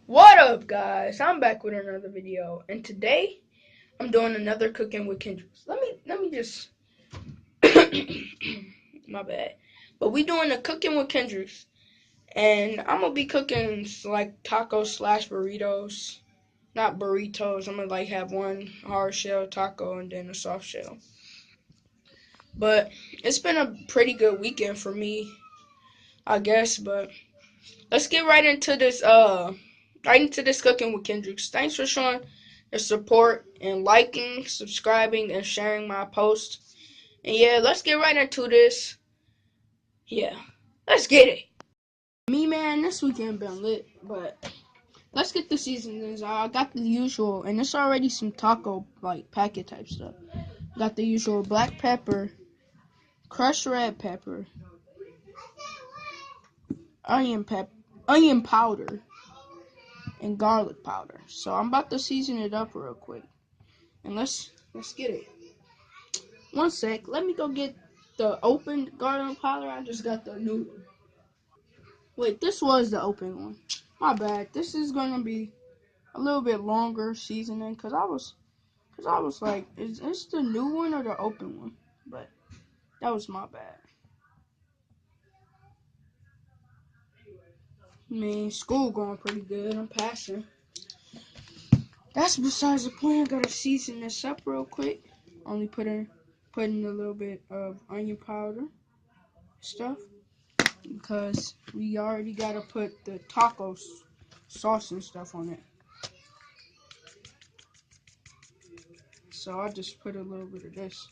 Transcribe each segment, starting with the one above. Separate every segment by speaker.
Speaker 1: What up, guys? I'm back with another video, and today I'm doing another cooking with Kendrix. Let me just my bad. But we doing a cooking with Kendrix, and I'm gonna be cooking like tacos slash burritos, not burritos. I'm gonna like have one hard shell taco and then a soft shell. But it's been a pretty good weekend for me, I guess. But let's get right into this cooking with Kendrix. Thanks for showing your support and liking, subscribing, and sharing my posts. And yeah, let's get right into this. Yeah, let's get it. Me, man, this weekend been lit, but let's get the seasonings. I got the usual, and it's already some taco like packet type stuff. Got the usual black pepper, crushed red pepper, onion powder, and garlic powder. So I'm about to season it up real quick. And let's get it. One sec. Let me go get the open garlic powder. I just got the new one. Wait, this was the open one. My bad. This is gonna be a little bit longer seasoning because I was like, is this the new one or the open one? But that was my bad. I mean, school going pretty good. I'm passing. That's besides the point. I gotta season this up real quick. Only putting a little bit of onion powder stuff because we already gotta put the tacos sauce and stuff on it. So I just put a little bit of this.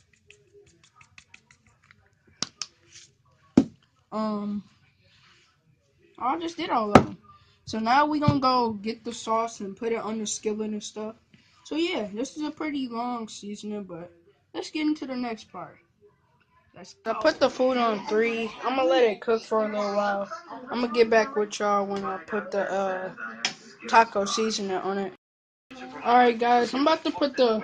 Speaker 1: I just did all of them. So now we gonna go get the sauce and put it on the skillet and stuff. So yeah, this is a pretty long seasoning, but let's get into the next part. I put the food on 3. I'm gonna let it cook for a little while. I'm gonna get back with y'all when I put the taco seasoning on it. Alright guys, I'm about to put the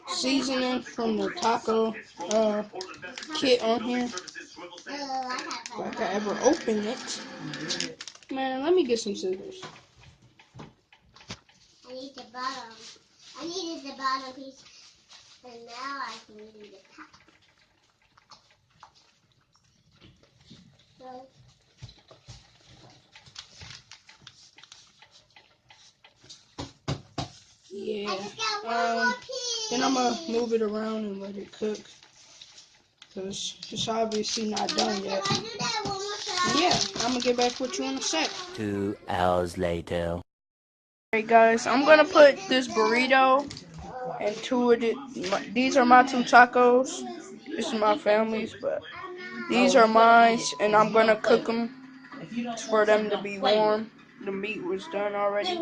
Speaker 1: seasoning from the taco kit on here. Like I ever open it. Man, let me get some scissors.
Speaker 2: I need the bottom. I needed the bottom piece, and now I can use the top. So,
Speaker 1: yeah. Then I'm gonna move it around and let it cook, cause it's obviously not done yet. And yeah, I'm gonna get back with you in a sec.
Speaker 3: 2 hours later.
Speaker 1: Alright guys, I'm gonna put this burrito and two of it. These are my 2 tacos. This is my family's, but these are mine, and I'm gonna cook them for them to be warm. The meat was done already.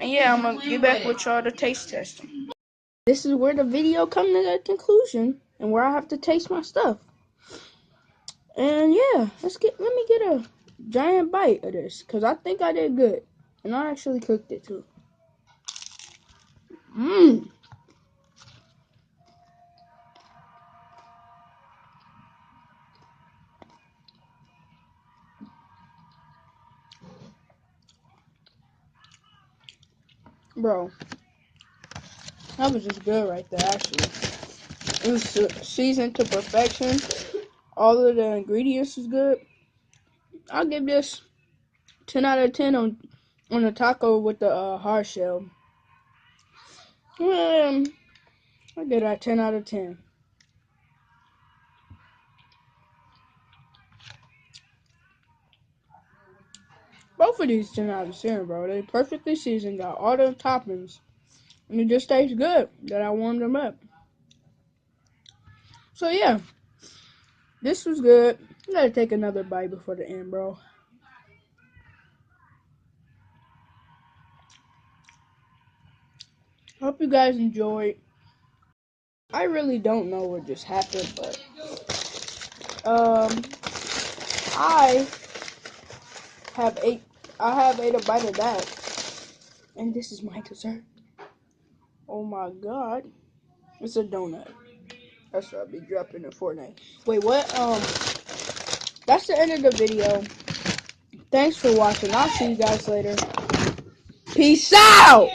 Speaker 1: And yeah, I'm gonna get back with y'all to taste test them. This is where the video comes to a conclusion and where I have to taste my stuff. And yeah, let me get a giant bite of this, cause I think I did good. And I actually cooked it too. Bro, that was just good right there, actually. It was seasoned to perfection. All of the ingredients is good. I'll give this 10 out of 10 on the taco with the hard shell. I'll give that 10 out of 10. Both of these 10 out of 10, bro. They perfectly seasoned, got all the toppings. And it just tastes good that I warmed them up. So yeah, this was good. I gotta take another bite before the end, bro. Hope you guys enjoyed. I really don't know what just happened, but I have ate a bite of that, and this is my dessert. Oh my god, it's a donut. That's what I'll be dropping in Fortnite. Wait, what? That's the end of the video. Thanks for watching. I'll see you guys later. Peace out!